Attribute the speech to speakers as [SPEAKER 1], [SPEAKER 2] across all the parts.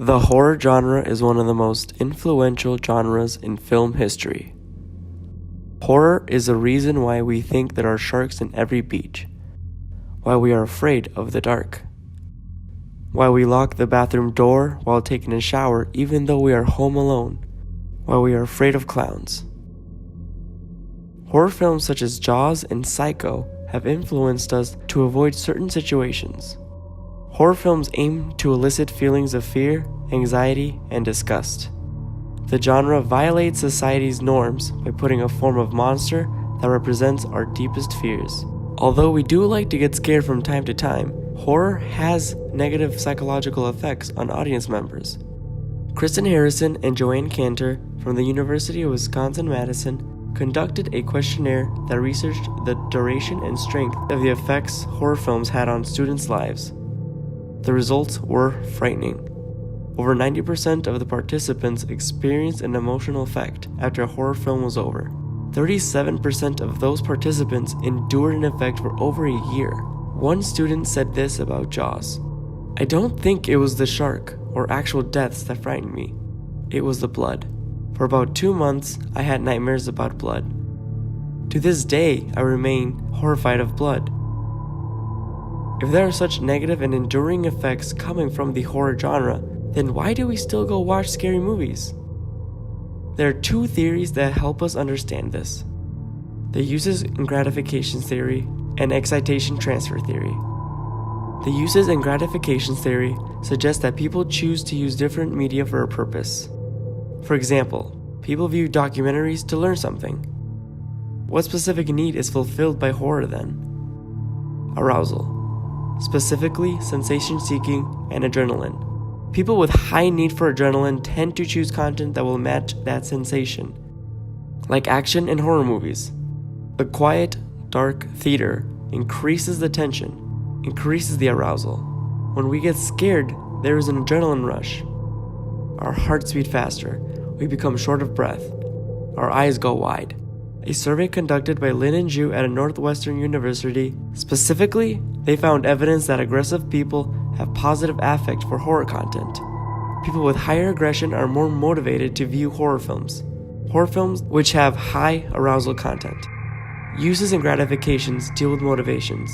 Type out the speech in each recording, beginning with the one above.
[SPEAKER 1] The horror genre is one of the most influential genres in film history. Horror is the reason why we think there are sharks in every beach, why we are afraid of the dark, why we lock the bathroom door while taking a shower even though we are home alone, why we are afraid of clowns. Horror films such as Jaws and Psycho have influenced us to avoid certain situations. Horror films aim to elicit feelings of fear, anxiety, and disgust. The genre violates society's norms by putting a form of monster that represents our deepest fears. Although we do like to get scared from time to time, horror has negative psychological effects on audience members. Kristen Harrison and Joanne Cantor from the University of Wisconsin-Madison conducted a questionnaire that researched the duration and strength of the effects horror films had on students' lives. The results were frightening. Over 90% of the participants experienced an emotional effect after a horror film was over. 37% of those participants endured an effect for over a year. One student said this about Jaws: "I don't think it was the shark or actual deaths that frightened me. It was the blood. For about 2 months, I had nightmares about blood. To this day, I remain horrified of blood." If there are such negative and enduring effects coming from the horror genre, then why do we still go watch scary movies? There are two theories that help us understand this: the uses and gratifications theory and excitation transfer theory. The uses and gratifications theory suggests that people choose to use different media for a purpose. For example, people view documentaries to learn something. What specific need is fulfilled by horror then? Arousal. Specifically, sensation-seeking and adrenaline. People with high need for adrenaline tend to choose content that will match that sensation, like action and horror movies. A quiet, dark theater increases the tension, increases the arousal. When we get scared, there is an adrenaline rush. Our hearts beat faster, we become short of breath, our eyes go wide. A survey conducted by Lin and Zhu at a Northwestern University, specifically, they found evidence that aggressive people have positive affect for horror content. People with higher aggression are more motivated to view horror films which have high arousal content. Uses and gratifications deal with motivations.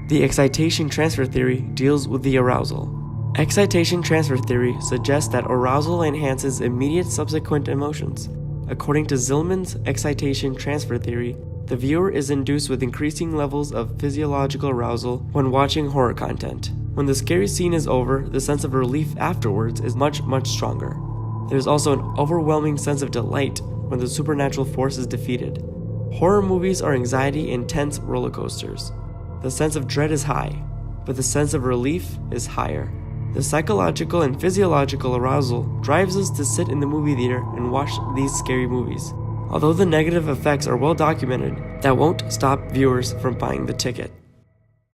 [SPEAKER 1] The excitation transfer theory deals with the arousal. Excitation transfer theory suggests that arousal enhances immediate subsequent emotions. According to Zillman's excitation transfer theory, the viewer is induced with increasing levels of physiological arousal when watching horror content. When the scary scene is over, the sense of relief afterwards is much stronger. There is also an overwhelming sense of delight when the supernatural force is defeated. Horror movies are anxiety-intense roller coasters. The sense of dread is high, but the sense of relief is higher. The psychological and physiological arousal drives us to sit in the movie theater and watch these scary movies. Although the negative effects are well documented, that won't stop viewers from buying the ticket.